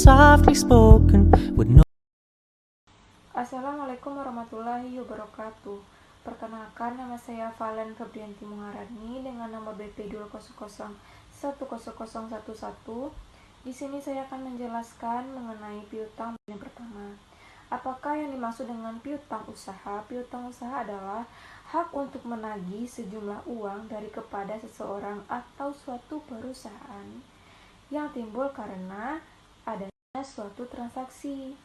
softly spoken with no. Assalamualaikum warahmatullahi wabarakatuh. Perkenalkan, nama saya Valen Febrianti Muharani dengan nomor BP 200100111. Di sini saya akan menjelaskan mengenai piutang yang pertama. Apakah yang dimaksud dengan piutang usaha? Piutang usaha adalah hak untuk menagih sejumlah uang dari kepada seseorang atau suatu perusahaan yang timbul karena adanya suatu transaksi.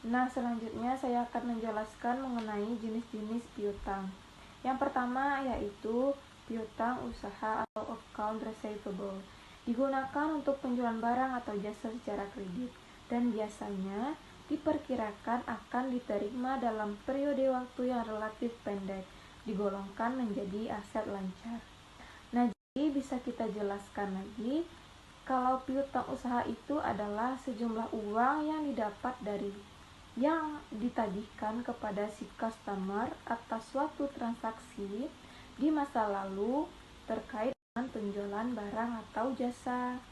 Nah, selanjutnya saya akan menjelaskan mengenai jenis-jenis piutang. Yang pertama yaitu piutang usaha atau account receivable. Digunakan untuk penjualan barang atau jasa secara kredit dan biasanya diperkirakan akan diterima dalam periode waktu yang relatif pendek, digolongkan menjadi aset lancar. Nah, jadi bisa kita jelaskan lagi kalau piutang usaha itu adalah sejumlah uang yang didapat dari yang ditagihkan kepada si customer atas suatu transaksi di masa lalu terkait dengan penjualan barang atau jasa.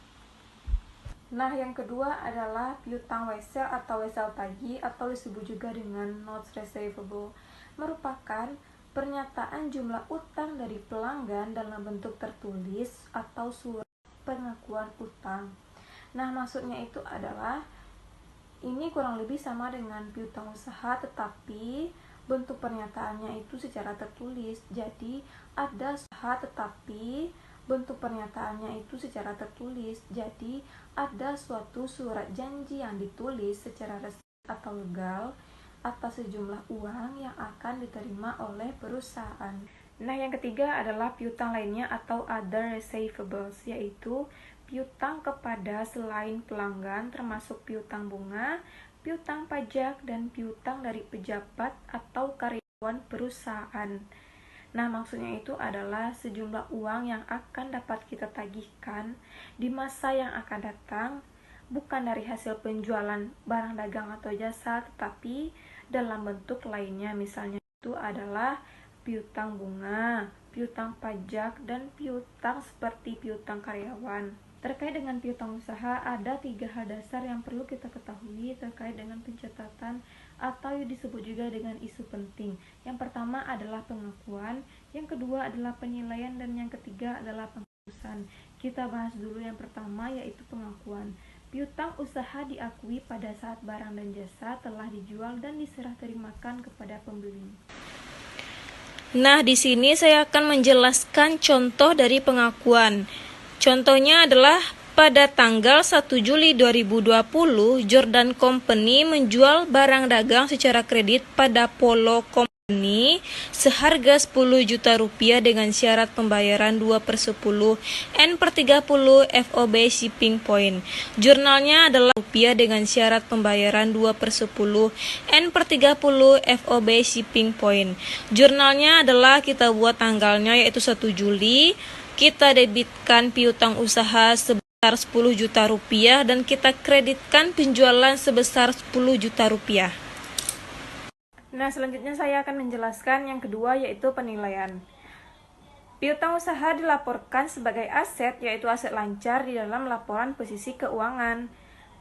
Nah, yang kedua adalah piutang wesel atau wesel tagih atau disebut juga dengan notes receivable, merupakan pernyataan jumlah utang dari pelanggan dalam bentuk tertulis atau surat pengakuan utang. Nah, maksudnya itu adalah ini kurang lebih sama dengan piutang usaha, tetapi bentuk pernyataannya itu secara tertulis. Jadi ada usaha tetapi bentuk pernyataannya itu secara tertulis. Jadi ada suatu surat janji yang ditulis secara resmi atau legal atas sejumlah uang yang akan diterima oleh perusahaan. Nah, yang ketiga adalah piutang lainnya atau other receivables, yaitu piutang kepada selain pelanggan termasuk piutang bunga, piutang pajak, dan piutang dari pejabat atau karyawan perusahaan. Nah, maksudnya itu adalah sejumlah uang yang akan dapat kita tagihkan di masa yang akan datang, bukan dari hasil penjualan barang dagang atau jasa, tetapi dalam bentuk lainnya. Misalnya itu adalah piutang bunga, piutang pajak, dan piutang seperti piutang karyawan. Terkait dengan piutang usaha, ada 3 hal dasar yang perlu kita ketahui terkait dengan pencatatan atau disebut juga dengan isu penting. Yang pertama adalah pengakuan, yang kedua adalah penilaian, dan yang ketiga adalah penghapusan. Kita bahas dulu yang pertama, yaitu pengakuan. Piutang usaha diakui pada saat barang dan jasa telah dijual dan diserah terimakan kepada pembeli. Nah, di sini saya akan menjelaskan contoh dari pengakuan. Contohnya adalah pada tanggal 1 Juli 2020, Jordan Company menjual barang dagang secara kredit pada Polo Company seharga 10 juta rupiah dengan syarat pembayaran 2/10 N/30 FOB shipping point. Jurnalnya adalah rupiah dengan syarat pembayaran 2/10 N/30 FOB shipping point. Jurnalnya adalah kita buat tanggalnya yaitu 1 Juli. Kita debitkan piutang usaha sebesar 10 juta rupiah dan kita kreditkan penjualan sebesar 10 juta rupiah. Nah, selanjutnya saya akan menjelaskan yang kedua, yaitu penilaian. Piutang usaha dilaporkan sebagai aset, yaitu aset lancar di dalam laporan posisi keuangan.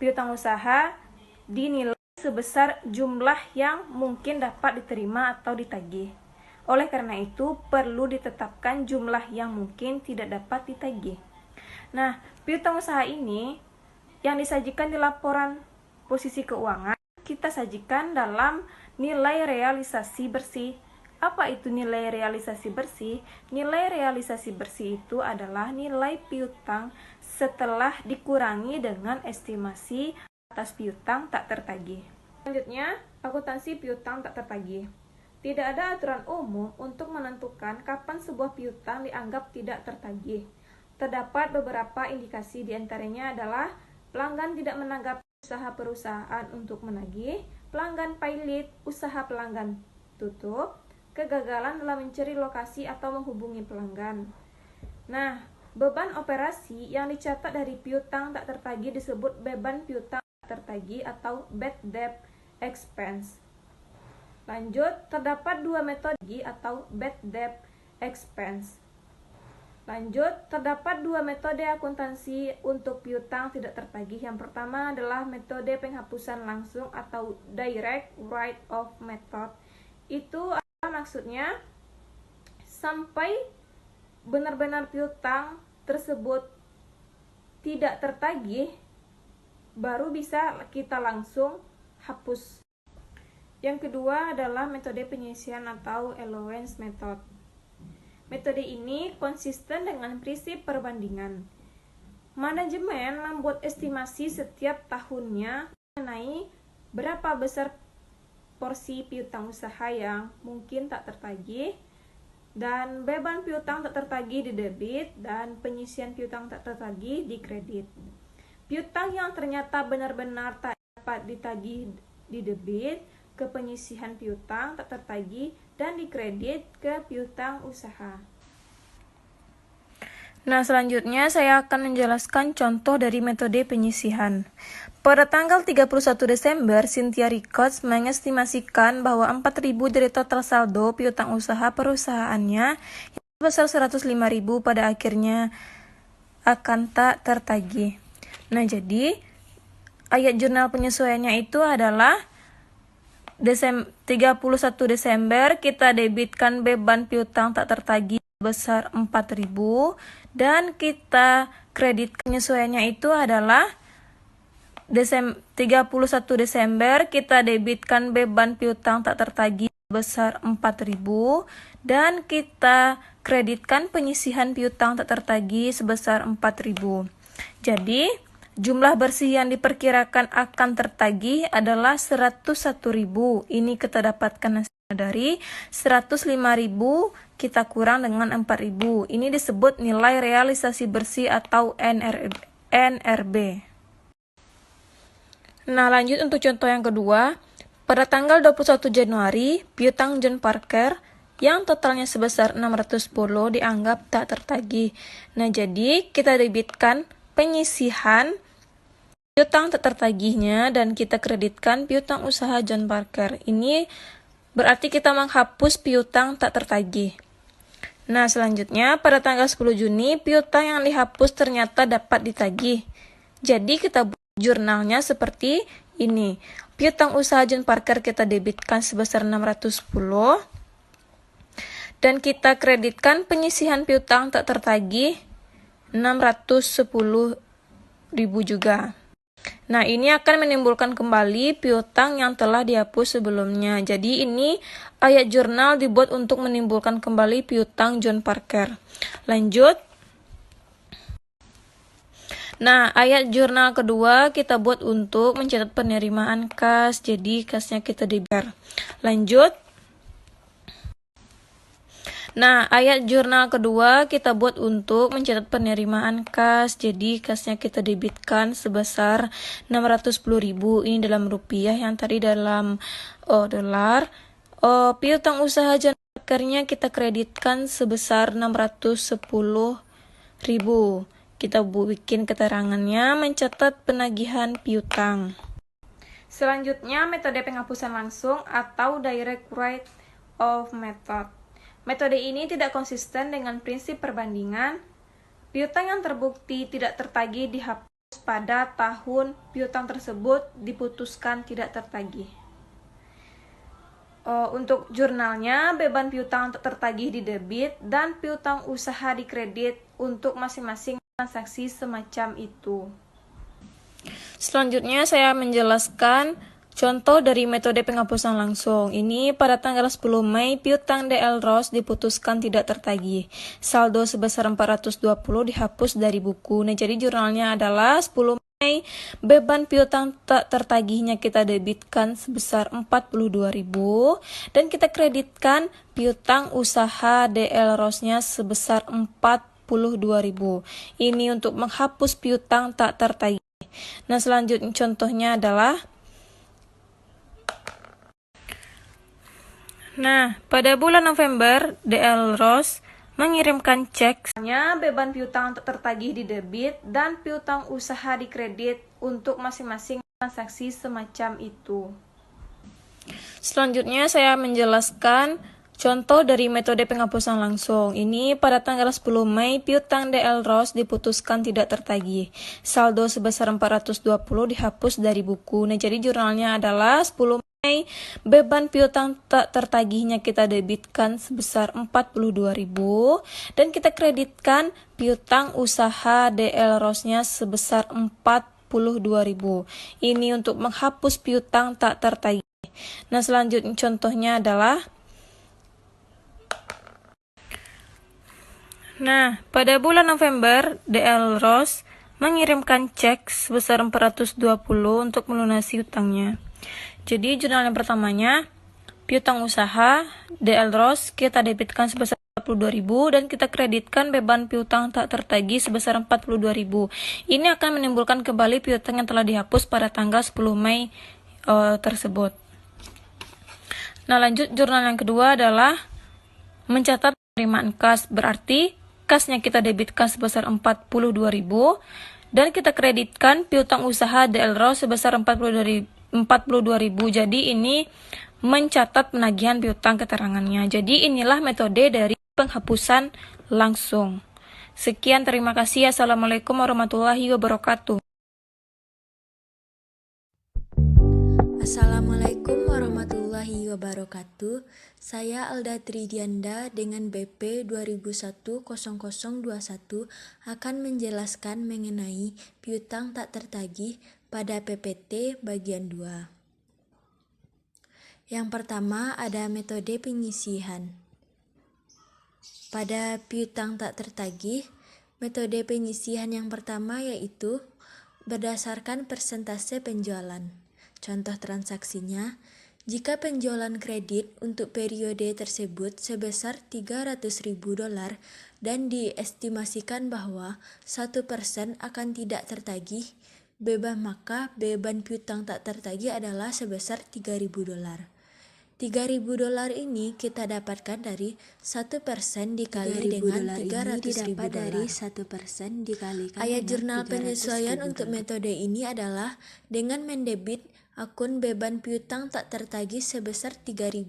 Piutang usaha dinilai sebesar jumlah yang mungkin dapat diterima atau ditagih. Oleh karena itu, perlu ditetapkan jumlah yang mungkin tidak dapat ditagih. Nah, piutang usaha ini yang disajikan di laporan posisi keuangan, kita sajikan dalam nilai realisasi bersih. Apa itu nilai realisasi bersih? Nilai realisasi bersih itu adalah nilai piutang setelah dikurangi dengan estimasi atas piutang tak tertagih. Selanjutnya, akuntansi piutang tak tertagih. Tidak ada aturan umum untuk menentukan kapan sebuah piutang dianggap tidak tertagih. Terdapat beberapa indikasi, diantaranya adalah pelanggan tidak menanggapi usaha perusahaan untuk menagih, pelanggan pailit, usaha pelanggan tutup, kegagalan dalam mencari lokasi atau menghubungi pelanggan. Nah, beban operasi yang dicatat dari piutang tak tertagih disebut beban piutang tak tertagih atau bad debt expense. Lanjut, terdapat 2 metode atau bad debt expense. Lanjut, terdapat dua metode akuntansi untuk piutang tidak tertagih. Yang pertama adalah metode penghapusan langsung atau direct write-off method. Itu maksudnya sampai benar-benar piutang tersebut tidak tertagih, baru bisa kita langsung hapus. Yang kedua adalah metode penyisihan atau allowance method. Metode ini konsisten dengan prinsip perbandingan. Manajemen membuat estimasi setiap tahunnya mengenai berapa besar porsi piutang usaha yang mungkin tak tertagih, dan beban piutang tak tertagih di debit, dan penyisihan piutang tak tertagih di kredit. Piutang yang ternyata benar-benar tak dapat ditagih di debit ke penyisihan piutang tak tertagih, dan di kredit ke piutang usaha. Nah, selanjutnya saya akan menjelaskan contoh dari metode penyisihan. Pada tanggal 31 Desember, Cynthia Records mengestimasikan bahwa 4.000 dari total saldo piutang usaha perusahaannya yang sebesar 105.000 pada akhirnya akan tak tertagih. Nah, jadi ayat jurnal penyesuaiannya itu adalah 31 Desember kita debitkan beban piutang tak tertagih sebesar 4.000 dan kita kredit penyesuaiannya itu adalah 31 Desember kita debitkan beban piutang tak tertagih sebesar 4.000 dan kita kreditkan penyisihan piutang tak tertagih sebesar 4.000. Jadi jumlah bersih yang diperkirakan akan tertagih adalah 101.000. Ini kita dapatkan dari 105.000 kita kurang dengan 4.000. Ini disebut nilai realisasi bersih atau NRB. Nah, lanjut untuk contoh yang kedua. Pada tanggal 21 Januari, piutang John Parker yang totalnya sebesar 610 dianggap tak tertagih. Nah, jadi kita debitkan penyisihan piutang tak tertagihnya dan kita kreditkan piutang usaha John Parker. Ini berarti kita menghapus piutang tak tertagih. Nah, selanjutnya pada tanggal 10 Juni piutang yang dihapus ternyata dapat ditagih. Jadi kita buat jurnalnya seperti ini. Piutang usaha John Parker kita debitkan sebesar 610 dan kita kreditkan penyisihan piutang tak tertagih 610.000 juga. Nah, ini akan menimbulkan kembali piutang yang telah dihapus sebelumnya. Jadi ini ayat jurnal dibuat untuk menimbulkan kembali piutang John Parker. Lanjut. Nah, ayat jurnal kedua kita buat untuk mencatat penerimaan kas. Jadi kasnya kita debit. Lanjut. Nah, ayat jurnal kedua kita buat untuk mencatat penerimaan kas. Jadi kasnya kita debitkan sebesar 610.000. Ini dalam rupiah, yang tadi dalam dolar. Piutang usaha John Parkernya kita kreditkan sebesar 610.000. Kita bikin keterangannya mencatat penagihan piutang. Selanjutnya metode penghapusan langsung atau direct write-off method. Metode ini tidak konsisten dengan prinsip perbandingan. Piutang yang terbukti tidak tertagih dihapus pada tahun piutang tersebut diputuskan tidak tertagih. Untuk jurnalnya, beban piutang tertagih di debit dan piutang usaha di kredit untuk masing-masing transaksi semacam itu. Selanjutnya saya menjelaskan contoh dari metode penghapusan langsung. Ini pada tanggal 10 Mei, piutang DL Ross diputuskan tidak tertagih. Saldo sebesar 420 dihapus dari buku. Nah, jadi jurnalnya adalah 10 Mei, beban piutang tak tertagihnya kita debitkan sebesar 42.000 dan kita kreditkan piutang usaha DL Ross-nya sebesar 42.000. Ini untuk menghapus piutang tak tertagih. Nah, selanjutnya contohnya adalah pada bulan November, DL Ross mengirimkan cek. Beban piutang tertagih di debit dan piutang usaha di kredit untuk masing-masing transaksi semacam itu. Selanjutnya saya menjelaskan Contoh dari metode penghapusan langsung. Ini pada tanggal 10 Mei, piutang DL Ros diputuskan tidak tertagih. Saldo sebesar 420 dihapus dari buku. Nah, jadi jurnalnya adalah 10 Mei, beban piutang tak tertagihnya kita debitkan sebesar 42.000 dan kita kreditkan piutang usaha DL Rosnya sebesar 42.000. Ini untuk menghapus piutang tak tertagih. Nah, selanjutnya contohnya adalah pada bulan November, DL Ros mengirimkan cek sebesar 420 untuk melunasi utangnya. Jadi jurnal yang pertamanya, piutang usaha DL Ros kita debitkan sebesar 42.000 dan kita kreditkan beban piutang tak tertagih sebesar 42.000. Ini akan menimbulkan kembali piutang yang telah dihapus pada tanggal 10 Mei tersebut. Nah, lanjut jurnal yang kedua adalah mencatat penerimaan kas, berarti kasnya kita debitkan sebesar 42.000 dan kita kreditkan piutang usaha DL Ros sebesar 42.000. Jadi ini mencatat penagihan piutang keterangannya. Jadi inilah metode dari penghapusan langsung. Sekian, terima kasih. Assalamualaikum warahmatullahi wabarakatuh. Assalamualaikum warahmatullahi wabarakatuh. Saya Alda Tridianda dengan BP 2001-0021 akan menjelaskan mengenai piutang tak tertagih pada PPT bagian 2. Yang pertama ada metode penyisihan. Pada piutang tak tertagih, metode penyisihan yang pertama yaitu berdasarkan persentase penjualan. Contoh transaksinya, jika penjualan kredit untuk periode tersebut sebesar $300.000 dan diestimasikan bahwa 1% akan tidak tertagih, maka beban piutang tak tertagih adalah sebesar $3.000. $3.000 ini kita dapatkan dari 1% dikali dengan $300.000. Ayat jurnal penyesuaian untuk metode ini adalah dengan mendebit akun beban piutang tak tertagih sebesar $3.000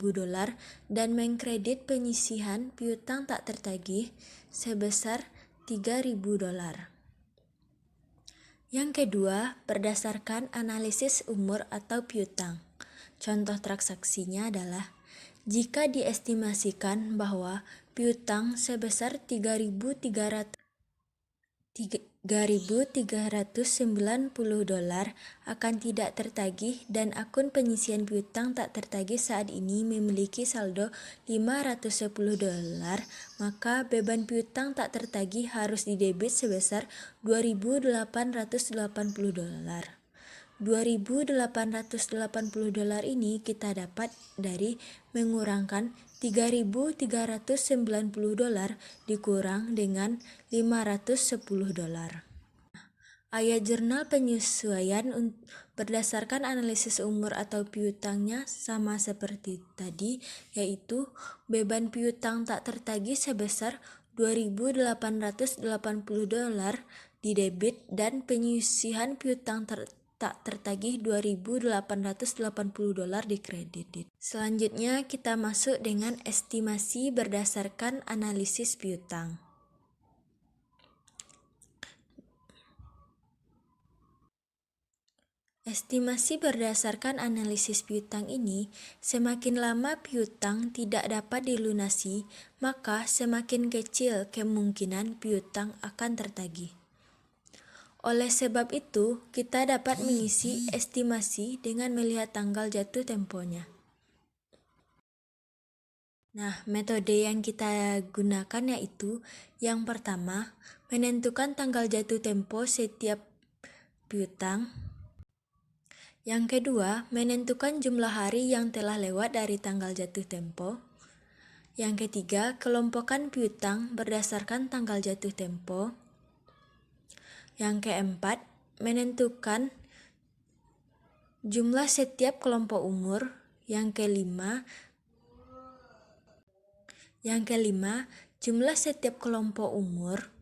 dan mengkredit penyisihan piutang tak tertagih sebesar $3.000. Yang kedua, berdasarkan analisis umur atau piutang. Contoh transaksinya adalah jika diestimasikan bahwa piutang sebesar $3.390 akan tidak tertagih dan akun penyisihan piutang tak tertagih saat ini memiliki saldo $510, maka beban piutang tak tertagih harus didebit sebesar $2.880. $2.880 ini kita dapat dari mengurangkan $3.390 dikurang dengan $510. Ayat jurnal penyesuaian berdasarkan analisis umur atau piutangnya sama seperti tadi, yaitu beban piutang tak tertagih sebesar $2.880 didebit dan penyisihan piutang tak tertagih $2.880 dikredit. Selanjutnya kita masuk dengan estimasi berdasarkan analisis piutang. Estimasi berdasarkan analisis piutang ini, semakin lama piutang tidak dapat dilunasi, maka semakin kecil kemungkinan piutang akan tertagih. Oleh sebab itu, kita dapat mengisi estimasi dengan melihat tanggal jatuh temponya. Nah, metode yang kita gunakan yaitu yang pertama, menentukan tanggal jatuh tempo setiap piutang. Yang kedua, menentukan jumlah hari yang telah lewat dari tanggal jatuh tempo. Yang ketiga, kelompokkan piutang berdasarkan tanggal jatuh tempo. Yang keempat, menentukan jumlah setiap kelompok umur. Yang kelima, jumlah setiap kelompok umur.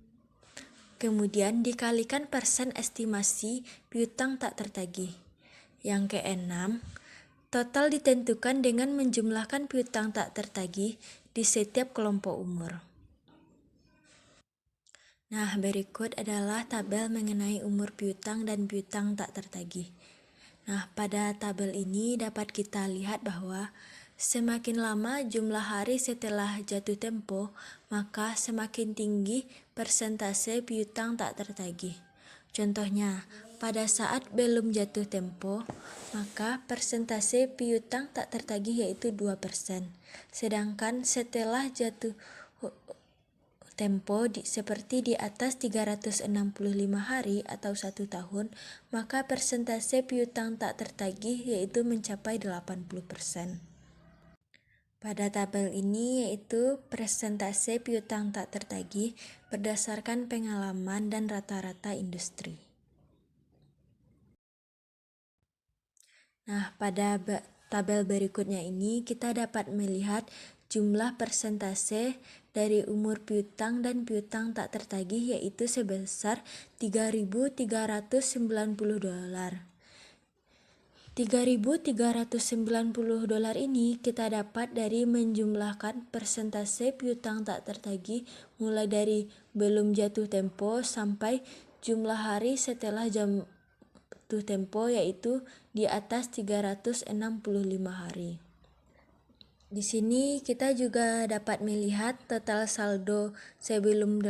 Kemudian dikalikan persen estimasi piutang tak tertagih. Yang keenam, Total ditentukan dengan menjumlahkan piutang tak tertagih di setiap kelompok umur. Nah, berikut adalah tabel mengenai umur piutang dan piutang tak tertagih. Nah, pada tabel ini dapat kita lihat bahwa semakin lama jumlah hari setelah jatuh tempo, maka semakin tinggi persentase piutang tak tertagih. Contohnya, pada saat belum jatuh tempo, maka persentase piutang tak tertagih yaitu 2%. Sedangkan setelah jatuh tempo seperti di atas 365 hari atau 1 tahun, maka persentase piutang tak tertagih yaitu mencapai 80%. Pada tabel ini yaitu persentase piutang tak tertagih berdasarkan pengalaman dan rata-rata industri. Nah, pada tabel berikutnya ini kita dapat melihat jumlah persentase dari umur piutang dan piutang tak tertagih yaitu sebesar $3.390. $3.390 ini kita dapat dari menjumlahkan persentase piutang tak tertagih mulai dari belum jatuh tempo sampai jumlah hari setelah jatuh tempo yaitu di atas 365 hari. Di sini kita juga dapat melihat total saldo sebelum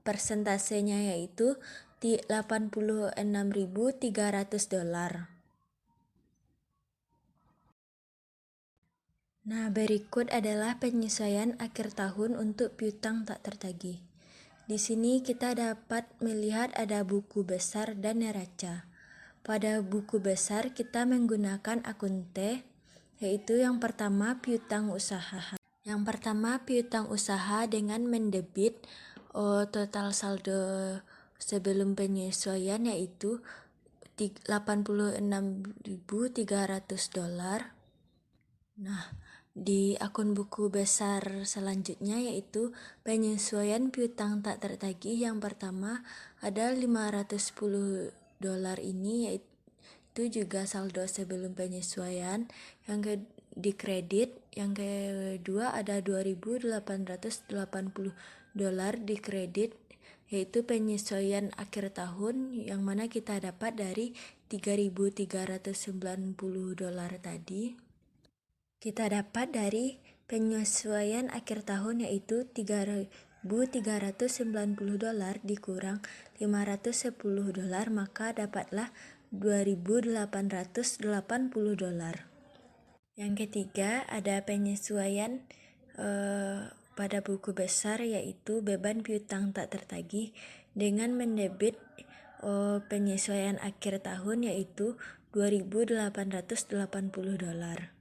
persentasenya yaitu di $86.300. Nah, berikut adalah penyesuaian akhir tahun untuk piutang tak tertagih. Di sini kita dapat melihat ada buku besar dan neraca. Pada buku besar kita menggunakan akun T, yaitu yang pertama piutang usaha. Yang pertama piutang usaha dengan mendebit total saldo sebelum penyesuaian yaitu $86.300. Nah, di akun buku besar selanjutnya yaitu penyesuaian piutang tak tertagih yang pertama ada $510 ini yaitu juga saldo sebelum penyesuaian. Yang di kredit, yang kedua ada $2.880 di kredit yaitu penyesuaian akhir tahun yang mana kita dapat dari $3.390 tadi. Kita dapat dari penyesuaian akhir tahun yaitu $3.390 dikurang $510 maka dapatlah $2.880. Yang ketiga ada penyesuaian pada buku besar yaitu beban piutang tak tertagih dengan mendebit penyesuaian akhir tahun yaitu $2.880.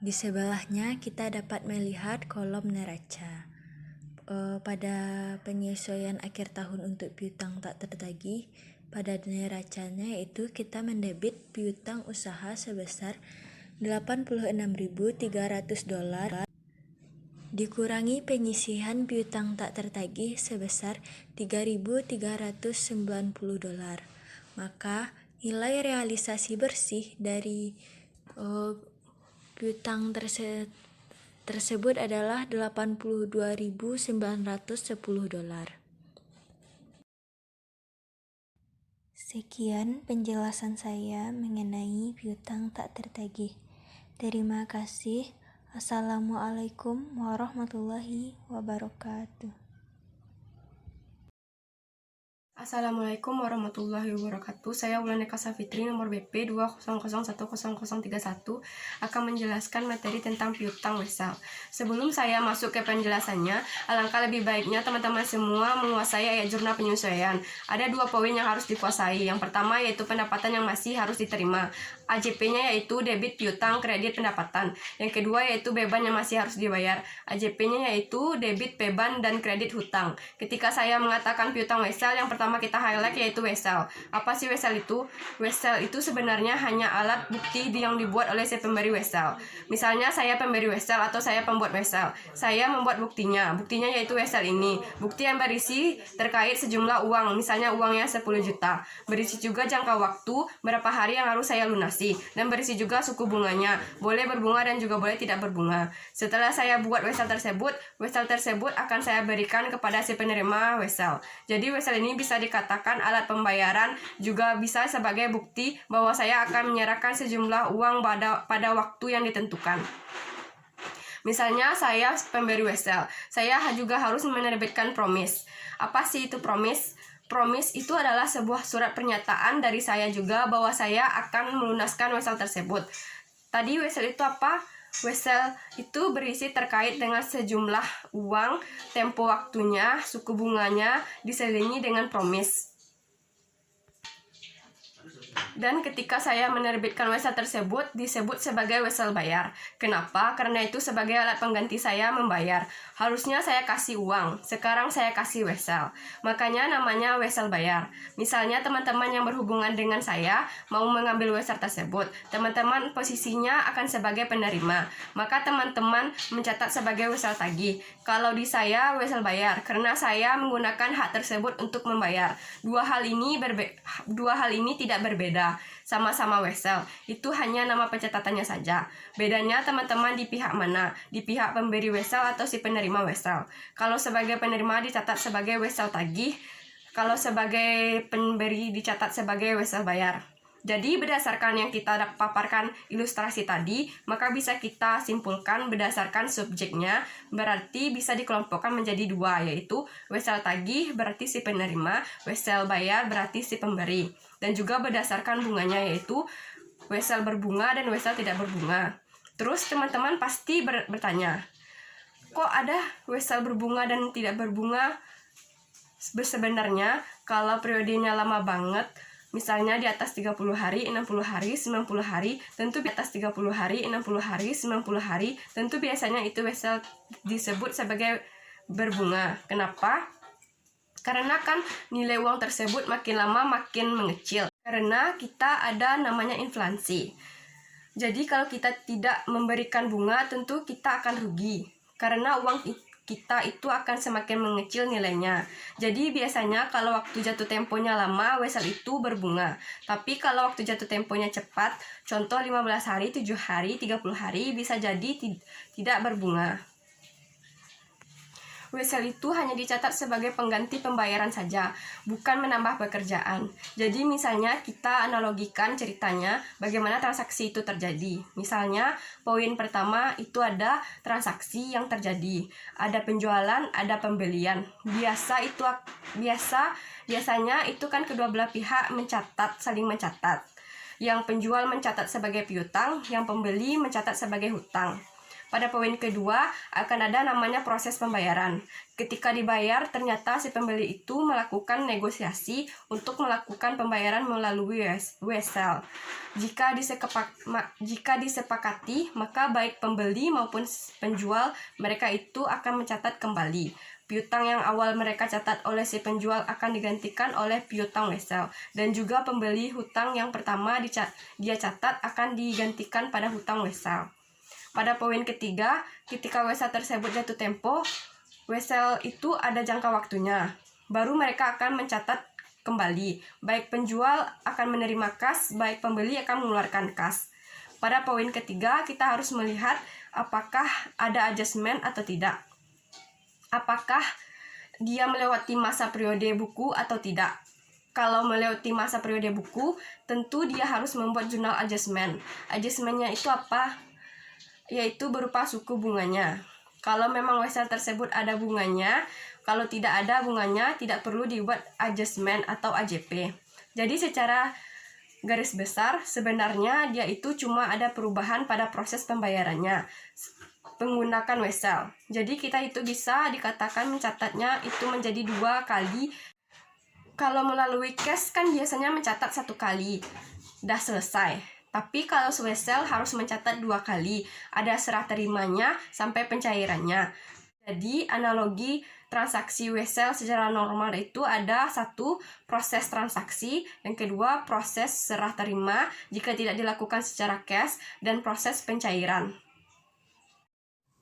Di sebelahnya kita dapat melihat kolom neraca. Pada penyesuaian akhir tahun untuk piutang tak tertagih, pada neracanya yaitu kita mendebit piutang usaha sebesar $86.300 dikurangi penyisihan piutang tak tertagih sebesar $3.390. Maka nilai realisasi bersih dari piutang tersebut adalah $82.910. Sekian penjelasan saya mengenai piutang tak tertagih. Terima kasih. Assalamualaikum warahmatullahi wabarakatuh. Assalamualaikum warahmatullahi wabarakatuh. Saya Wulaneka Safitri, nomor BP 2001031 akan menjelaskan materi tentang piutang wesel. Sebelum saya masuk ke penjelasannya, alangkah lebih baiknya teman-teman semua menguasai ayat jurnal penyesuaian. Ada 2 poin yang harus dikuasai. Yang pertama yaitu pendapatan yang masih harus diterima. AJP-nya yaitu debit piutang kredit pendapatan. Yang kedua yaitu beban yang masih harus dibayar. AJP-nya yaitu debit beban dan kredit hutang. Ketika saya mengatakan piutang wesel, yang pertama kita highlight yaitu wesel. Apa sih wesel itu? Wesel itu sebenarnya hanya alat bukti yang dibuat oleh si pemberi wesel. Misalnya saya pemberi wesel atau saya pembuat wesel. Saya membuat buktinya. Buktinya yaitu wesel ini. Bukti yang berisi terkait sejumlah uang. Misalnya uangnya 10 juta. Berisi juga jangka waktu berapa hari yang harus saya lunasi. berisi, dan berisi juga suku bunganya, boleh berbunga dan juga boleh tidak berbunga. Setelah saya buat wesel tersebut akan saya berikan kepada si penerima wesel. Jadi wesel ini bisa dikatakan alat pembayaran, juga bisa sebagai bukti bahwa saya akan menyerahkan sejumlah uang pada waktu yang ditentukan. Misalnya saya pemberi wesel, saya juga harus menerbitkan promise. Apa sih itu promise? Promise itu adalah sebuah surat pernyataan dari saya juga bahwa saya akan melunaskan wesel tersebut. Tadi wesel itu apa? Wesel itu berisi terkait dengan sejumlah uang, tempo waktunya, suku bunganya, diselingi dengan promise. Dan ketika saya menerbitkan wesel tersebut, disebut sebagai wesel bayar. Kenapa? Karena itu sebagai alat pengganti saya membayar. Harusnya saya kasih uang, sekarang saya kasih wesel. Makanya namanya wesel bayar. Misalnya teman-teman yang berhubungan dengan saya mau mengambil wesel tersebut, teman-teman posisinya akan sebagai penerima. Maka teman-teman mencatat sebagai wesel tagih. Kalau di saya wesel bayar, karena saya menggunakan hak tersebut untuk membayar. Dua hal ini tidak berbeda. Sama-sama wesel, itu hanya nama pencatatannya saja. Bedanya teman-teman di pihak mana? Di pihak pemberi wesel atau si penerima wesel. Kalau sebagai penerima dicatat sebagai wesel tagih, kalau sebagai pemberi dicatat sebagai wesel bayar. Jadi berdasarkan yang kita paparkan ilustrasi tadi, maka bisa kita simpulkan berdasarkan subjeknya, berarti bisa dikelompokkan menjadi dua, yaitu wesel tagih berarti si penerima, wesel bayar berarti si pemberi. Dan juga berdasarkan bunganya, yaitu wesel berbunga dan wesel tidak berbunga. Terus teman-teman pasti bertanya, kok ada wesel berbunga dan tidak berbunga? Sebenarnya kalau periodenya lama banget, misalnya di atas 30 hari, 60 hari, 90 hari, tentu di atas 30 hari, 60 hari, 90 hari, tentu biasanya itu wesel disebut sebagai berbunga. Kenapa? Karena kan nilai uang tersebut makin lama makin mengecil. Karena kita ada namanya inflasi. Jadi kalau kita tidak memberikan bunga, tentu kita akan rugi. Karena uang kita itu akan semakin mengecil nilainya. Jadi biasanya kalau waktu jatuh temponya lama, wesel itu berbunga. Tapi kalau waktu jatuh temponya cepat, contoh 15 hari, 7 hari, 30 hari, bisa jadi tidak berbunga. Wesel itu hanya dicatat sebagai pengganti pembayaran saja, bukan menambah pekerjaan. Jadi misalnya kita analogikan ceritanya bagaimana transaksi itu terjadi. Misalnya poin pertama itu ada transaksi yang terjadi. Ada penjualan, ada pembelian. Biasanya itu kan kedua belah pihak saling mencatat. Yang penjual mencatat sebagai piutang, yang pembeli mencatat sebagai hutang. Pada poin kedua akan ada namanya proses pembayaran. Ketika dibayar, ternyata si pembeli itu melakukan negosiasi untuk melakukan pembayaran melalui wesel. Jika disepakati, maka baik pembeli maupun penjual mereka itu akan mencatat kembali. Piutang yang awal mereka catat oleh si penjual akan digantikan oleh piutang wesel. Dan juga pembeli hutang yang pertama dia catat akan digantikan pada hutang wesel. Pada poin ketiga, ketika wesel tersebut jatuh tempo, wesel itu ada jangka waktunya. Baru mereka akan mencatat kembali. Baik penjual akan menerima kas, baik pembeli akan mengeluarkan kas. Pada poin ketiga, kita harus melihat apakah ada adjustment atau tidak. Apakah dia melewati masa periode buku atau tidak. Kalau melewati masa periode buku, tentu dia harus membuat jurnal adjustment. Adjustmentnya itu apa? Yaitu berupa suku bunganya. Kalau memang wesel tersebut ada bunganya, kalau tidak ada bunganya, tidak perlu dibuat adjustment atau AJP. Jadi secara garis besar, sebenarnya dia itu cuma ada perubahan pada proses pembayarannya menggunakan wesel. Jadi kita itu bisa dikatakan mencatatnya itu menjadi 2 kali. Kalau melalui cash kan biasanya mencatat 1 kali, dah selesai. Tapi kalau wesel harus mencatat 2 kali, ada serah terimanya sampai pencairannya. Jadi analogi transaksi wesel secara normal itu ada 1, proses transaksi, yang kedua proses serah terima jika tidak dilakukan secara cash, dan proses pencairan.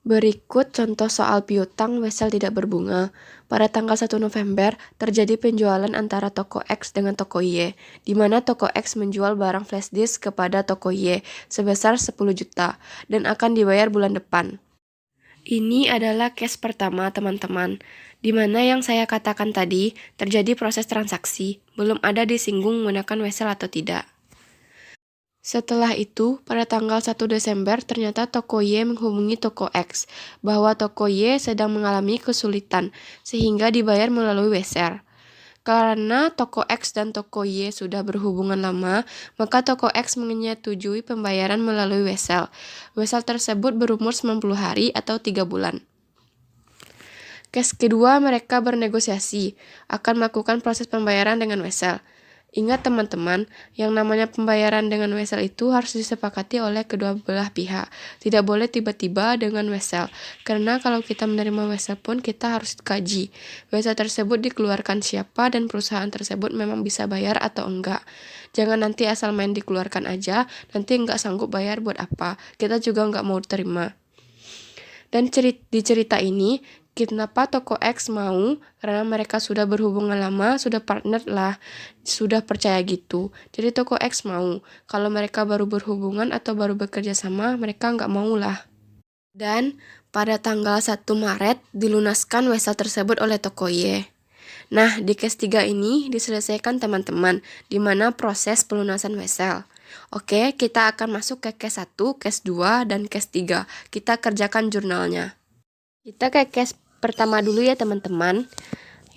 Berikut contoh soal piutang wesel tidak berbunga. Pada tanggal 1 November, terjadi penjualan antara toko X dengan toko Y, di mana toko X menjual barang flash disk kepada toko Y sebesar 10 juta dan akan dibayar bulan depan. Ini adalah case pertama, teman-teman, di mana yang saya katakan tadi terjadi proses transaksi, belum ada disinggung menggunakan wesel atau tidak. Setelah itu, pada tanggal 1 Desember, ternyata toko Y menghubungi toko X bahwa toko Y sedang mengalami kesulitan, sehingga dibayar melalui wesel. Karena toko X dan toko Y sudah berhubungan lama, maka toko X menyetujui pembayaran melalui wesel. Wesel tersebut berumur 90 hari atau 3 bulan. Case kedua, mereka bernegosiasi akan melakukan proses pembayaran dengan wesel. Ingat teman-teman, yang namanya pembayaran dengan wesel itu harus disepakati oleh kedua belah pihak. Tidak boleh tiba-tiba dengan wesel, karena kalau kita menerima wesel pun kita harus kaji. Wesel tersebut dikeluarkan siapa dan perusahaan tersebut memang bisa bayar atau enggak. Jangan nanti asal main dikeluarkan aja, nanti enggak sanggup bayar buat apa. Kita juga enggak mau terima. Dan di cerita ini, kenapa toko X mau? Karena mereka sudah berhubungan lama, sudah partner lah, sudah percaya gitu. Jadi toko X mau. Kalau mereka baru berhubungan atau baru bekerja sama, mereka nggak mau lah. Dan pada tanggal 1 Maret dilunaskan wesel tersebut oleh toko Y. Nah, di case 3 ini diselesaikan teman-teman, di mana proses pelunasan wesel. Oke, kita akan masuk ke case 1, case 2, dan case 3. Kita kerjakan jurnalnya. Kita ke case pertama dulu ya teman-teman,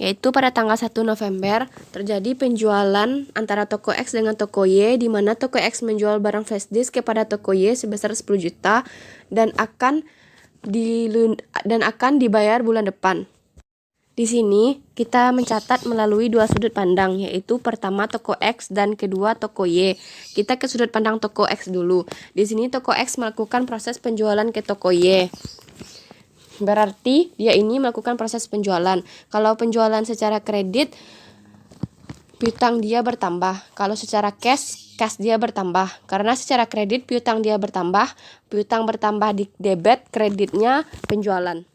yaitu pada tanggal 1 November terjadi penjualan antara toko X dengan toko Y, di mana toko X menjual barang flash disk kepada toko Y sebesar 10 juta dan akan dibayar bulan depan. Di sini kita mencatat melalui dua sudut pandang, yaitu pertama toko X dan kedua toko Y. Kita ke sudut pandang toko X dulu. Di sini toko X melakukan proses penjualan ke toko Y. Berarti dia ini melakukan proses penjualan. Kalau penjualan secara kredit, piutang dia bertambah. Kalau secara cash dia bertambah. Karena secara kredit piutang dia bertambah, piutang bertambah di debit, kreditnya penjualan.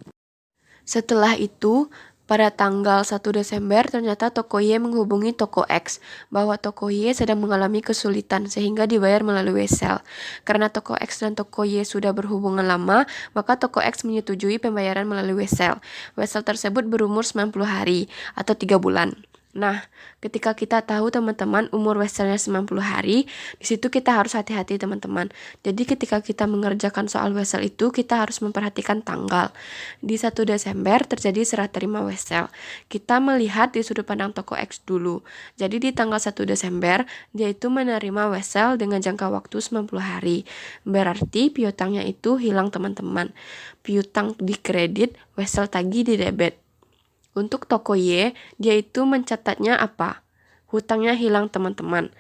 Setelah itu, pada tanggal 1 Desember, ternyata toko Y menghubungi toko X bahwa toko Y sedang mengalami kesulitan sehingga dibayar melalui wesel. Karena toko X dan toko Y sudah berhubungan lama, maka toko X menyetujui pembayaran melalui wesel. Wesel tersebut berumur 90 hari atau 3 bulan. Nah, ketika kita tahu teman-teman umur weselnya 90 hari, di situ kita harus hati-hati teman-teman. Jadi ketika kita mengerjakan soal wesel itu, kita harus memperhatikan tanggal. Di 1 Desember terjadi serah terima wesel. Kita melihat di sudut pandang toko X dulu. Jadi di tanggal 1 Desember, dia itu menerima wesel dengan jangka waktu 90 hari. Berarti piutangnya itu hilang teman-teman. Piutang di kredit, wesel tagih di debit. Untuk toko Y, dia itu mencatatnya apa? Hutangnya hilang teman-teman.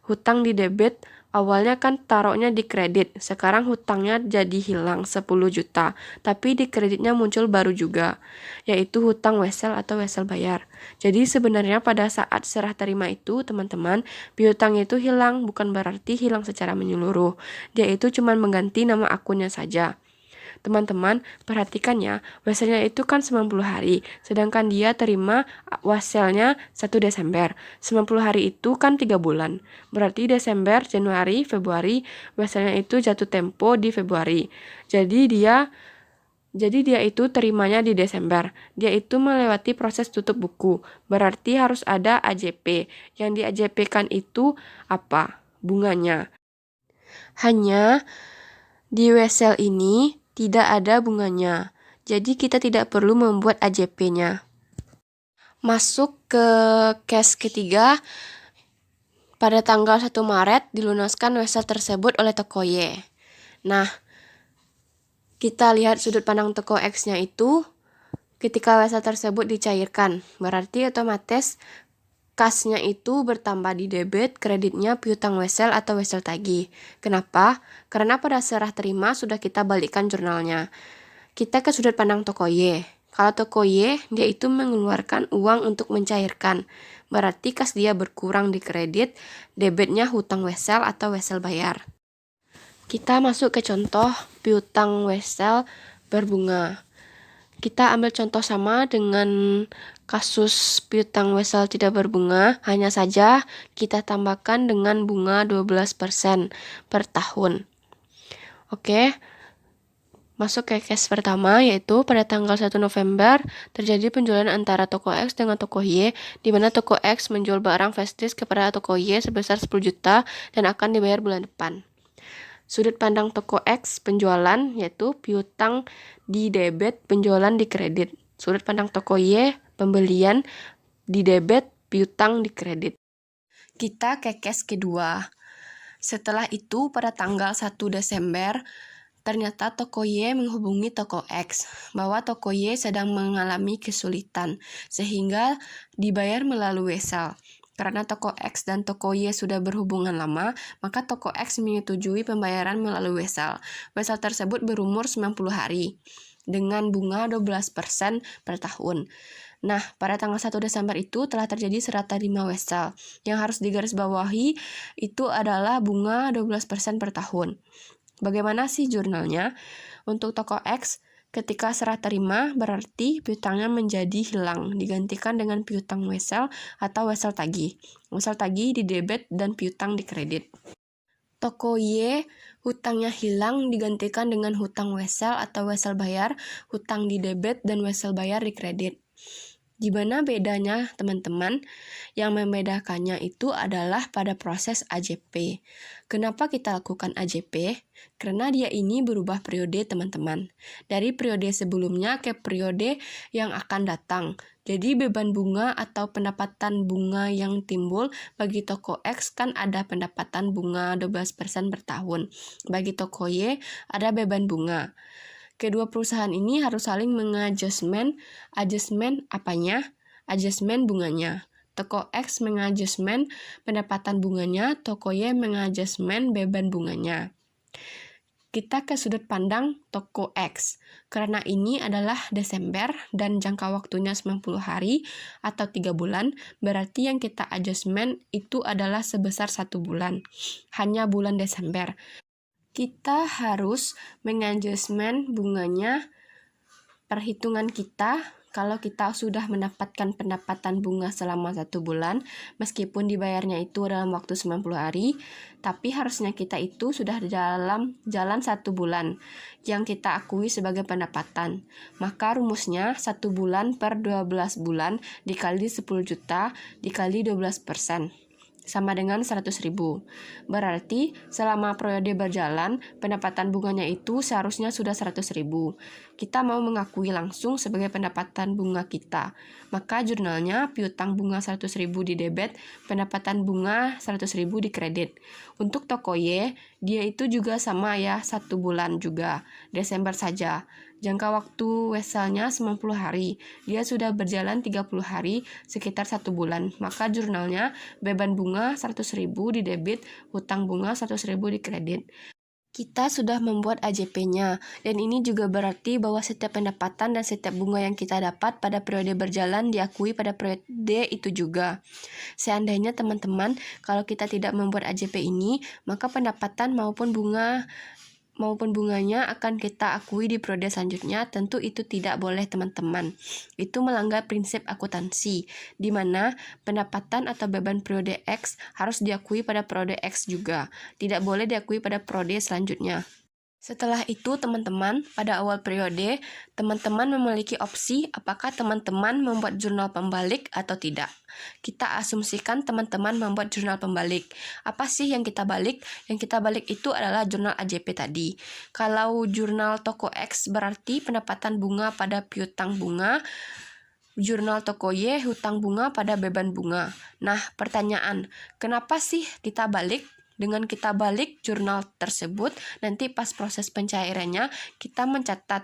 Hutang di debit, awalnya kan taruhnya di kredit. Sekarang hutangnya jadi hilang 10 juta. Tapi di kreditnya muncul baru juga, yaitu hutang wesel atau wesel bayar. Jadi sebenarnya pada saat serah terima itu, teman-teman, piutangnya itu hilang, bukan berarti hilang secara menyeluruh. Dia itu cuma mengganti nama akunnya saja. Teman-teman, perhatikan ya, weselnya itu kan 90 hari, sedangkan dia terima weselnya 1 Desember. 90 hari itu kan 3 bulan. Berarti Desember, Januari, Februari, weselnya itu jatuh tempo di Februari. Jadi dia itu terimanya di Desember. Dia itu melewati proses tutup buku. Berarti harus ada AJP. Yang di AJP-kan itu apa? Bunganya. Hanya di wesel ini tidak ada bunganya. Jadi kita tidak perlu membuat AJP-nya. Masuk ke case ketiga. Pada tanggal 1 Maret dilunaskan wesel tersebut oleh toko Y. Nah, kita lihat sudut pandang toko X-nya itu ketika wesel tersebut dicairkan. Berarti otomatis kasnya itu bertambah di debit, kreditnya piutang wesel atau wesel tagih. Kenapa? Karena pada serah terima sudah kita balikkan jurnalnya. Kita ke sudut pandang toko Y. Kalau toko Y, dia itu mengeluarkan uang untuk mencairkan. Berarti kas dia berkurang di kredit, debitnya hutang wesel atau wesel bayar. Kita masuk ke contoh piutang wesel berbunga. Kita ambil contoh sama dengan kasus piutang wesel tidak berbunga, hanya saja kita tambahkan dengan bunga 12% per tahun. Oke, masuk ke case pertama, yaitu pada tanggal 1 November terjadi penjualan antara toko X dengan toko Y, di mana toko X menjual barang flash disk kepada toko Y sebesar 10 juta dan akan dibayar bulan depan. Sudut pandang toko X penjualan yaitu piutang di debit, penjualan di kredit. Sudut pandang toko Y pembelian di debit, piutang di kredit. Kita ke case kedua. Setelah itu pada tanggal 1 Desember ternyata toko Y menghubungi toko X bahwa toko Y sedang mengalami kesulitan sehingga dibayar melalui wesel. Karena toko X dan toko Y sudah berhubungan lama, maka toko X menyetujui pembayaran melalui wesel. Wesel tersebut berumur 90 hari dengan bunga 12% per tahun. Nah, pada tanggal 1 Desember itu telah terjadi serah terima wesel. Yang harus digarisbawahi itu adalah bunga 12% per tahun. Bagaimana sih jurnalnya? Untuk toko X, ketika serah terima berarti piutangnya menjadi hilang, digantikan dengan piutang wesel atau wesel tagih. Wesel tagih di debit dan piutang di kredit. Toko Y, hutangnya hilang digantikan dengan hutang wesel atau wesel bayar, hutang di debit dan wesel bayar di kredit. Gimana bedanya teman-teman? Yang membedakannya itu adalah pada proses AJP. Kenapa kita lakukan AJP? Karena dia ini berubah periode teman-teman. Dari periode sebelumnya ke periode yang akan datang. Jadi beban bunga atau pendapatan bunga yang timbul bagi toko X kan ada pendapatan bunga 12% per tahun. Bagi toko Y ada beban bunga. Kedua perusahaan ini harus saling mengadjustment apanya? Adjustment bunganya. Toko X mengadjustment pendapatan bunganya, toko Y mengadjustment beban bunganya. Kita ke sudut pandang toko X. Karena ini adalah Desember dan jangka waktunya 90 hari atau 3 bulan, berarti yang kita adjustment itu adalah sebesar 1 bulan. Hanya bulan Desember. Kita harus mengadjustment bunganya. Perhitungan kita, kalau kita sudah mendapatkan pendapatan bunga selama 1 bulan, meskipun dibayarnya itu dalam waktu 90 hari, tapi harusnya kita itu sudah dalam jalan 1 bulan yang kita akui sebagai pendapatan. Maka rumusnya 1 bulan per 12 bulan dikali 10 juta dikali 12%. Sama dengan 100.000. Berarti selama periode berjalan, pendapatan bunganya itu seharusnya sudah 100.000. Kita mau mengakui langsung sebagai pendapatan bunga kita. Maka jurnalnya piutang bunga 100.000 di debit, pendapatan bunga 100.000 di kredit. Untuk toko Y, dia itu juga sama ya, 1 bulan juga, Desember saja. Jangka waktu weselnya 90 hari. Dia sudah berjalan 30 hari, sekitar 1 bulan. Maka jurnalnya beban bunga 100.000 di debit, hutang bunga 100.000 di kredit. Kita sudah membuat AJP-nya, dan ini juga berarti bahwa setiap pendapatan dan setiap bunga yang kita dapat pada periode berjalan diakui pada periode itu juga. Seandainya teman-teman, kalau kita tidak membuat AJP ini, maka pendapatan maupun bunganya akan kita akui di periode selanjutnya. Tentu itu tidak boleh teman-teman. Itu melanggar prinsip akuntansi, di mana pendapatan atau beban periode X harus diakui pada periode X juga. Tidak boleh diakui pada periode selanjutnya. Setelah itu teman-teman, pada awal periode, teman-teman memiliki opsi apakah teman-teman membuat jurnal pembalik atau tidak. Kita asumsikan teman-teman membuat jurnal pembalik. Apa sih yang kita balik? Yang kita balik itu adalah jurnal AJP tadi. Kalau jurnal toko X berarti pendapatan bunga pada piutang bunga, jurnal toko Y hutang bunga pada beban bunga. Nah, pertanyaan, kenapa sih kita balik? Dengan kita balik jurnal tersebut, nanti pas proses pencairannya, kita mencatat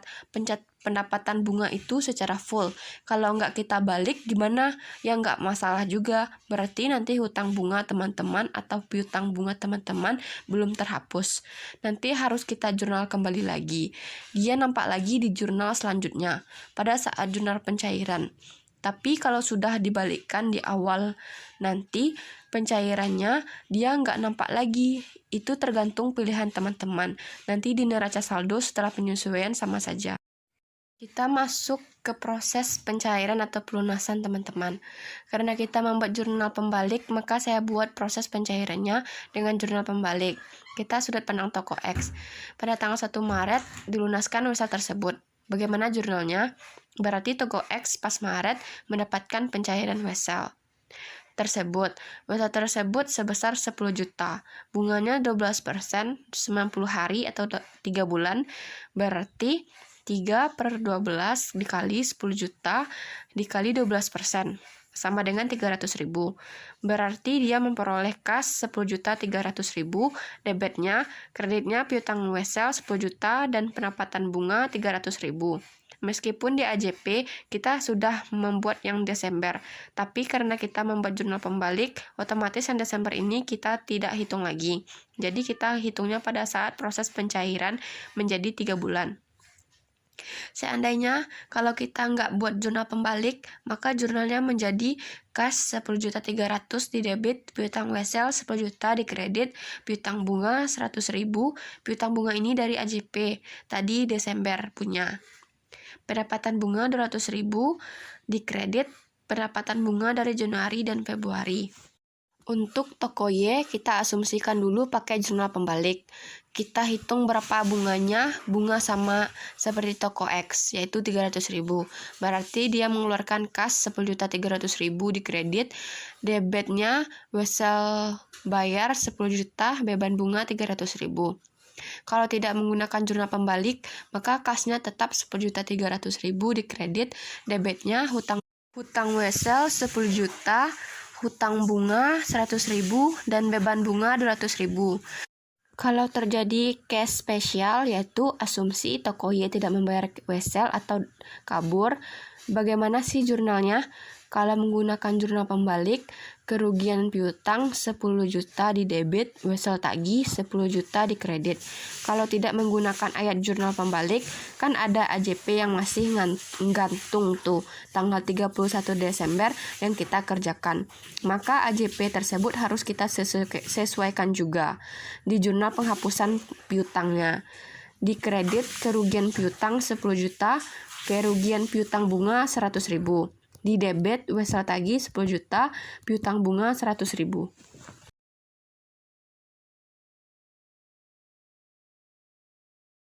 pendapatan bunga itu secara full. Kalau nggak kita balik, gimana? Ya nggak masalah juga. Berarti nanti hutang bunga teman-teman atau piutang bunga teman-teman belum terhapus. Nanti harus kita jurnal kembali lagi. Dia nampak lagi di jurnal selanjutnya, pada saat jurnal pencairan. Tapi kalau sudah dibalikkan di awal nanti pencairannya, dia nggak nampak lagi. Itu tergantung pilihan teman-teman. Nanti di neraca saldo setelah penyesuaian sama saja. Kita masuk ke proses pencairan atau pelunasan teman-teman. Karena kita membuat jurnal pembalik, maka saya buat proses pencairannya dengan jurnal pembalik. Kita sudut pandang toko X. Pada tanggal 1 Maret dilunaskan wesel tersebut. Bagaimana jurnalnya? Berarti toko X pas Maret mendapatkan pencairan wesel tersebut. Wesel tersebut sebesar 10 juta. Bunganya 12%, 90 hari atau 3 bulan. Berarti 3/12 dikali 10 juta dikali 12% sama dengan 300.000. Berarti dia memperoleh kas 10.300.000, debitnya, kreditnya piutang wesel 10 juta dan pendapatan bunga 300.000. Meskipun di AJP kita sudah membuat yang Desember, tapi karena kita membuat jurnal pembalik, otomatis yang Desember ini kita tidak hitung lagi. Jadi kita hitungnya pada saat proses pencairan menjadi 3 bulan. Seandainya kalau kita nggak buat jurnal pembalik, maka jurnalnya menjadi kas 10.300.000 di debit, piutang wesel 10 juta di kredit, piutang bunga 100.000, piutang bunga ini dari AJP, tadi Desember punya. Pendapatan bunga 200.000 di kredit, pendapatan bunga dari Januari dan Februari. Untuk toko Y, kita asumsikan dulu pakai jurnal pembalik. Kita hitung berapa bunganya, bunga sama seperti toko X, yaitu 300.000. Berarti dia mengeluarkan kas 10.300.000 di kredit, debitnya wesel bayar 10 juta, beban bunga 300.000. Kalau tidak menggunakan jurnal pembalik, maka kasnya tetap 10.300.000 di kredit, debitnya hutang wesel 10 juta, hutang bunga 100.000 dan beban bunga 200.000. Kalau terjadi case spesial, yaitu asumsi toko Y tidak membayar wesel atau kabur, bagaimana sih jurnalnya? Kalau menggunakan jurnal pembalik, kerugian piutang 10 juta di debit, wesel tagih 10 juta di kredit. Kalau tidak menggunakan ayat jurnal pembalik, kan ada AJP yang masih gantung tuh tanggal 31 Desember yang kita kerjakan. Maka AJP tersebut harus kita sesuaikan juga di jurnal penghapusan piutangnya. Di kredit kerugian piutang 10 juta, kerugian piutang bunga 100.000. Di debit wesel tagih 10 juta, piutang bunga 100.000.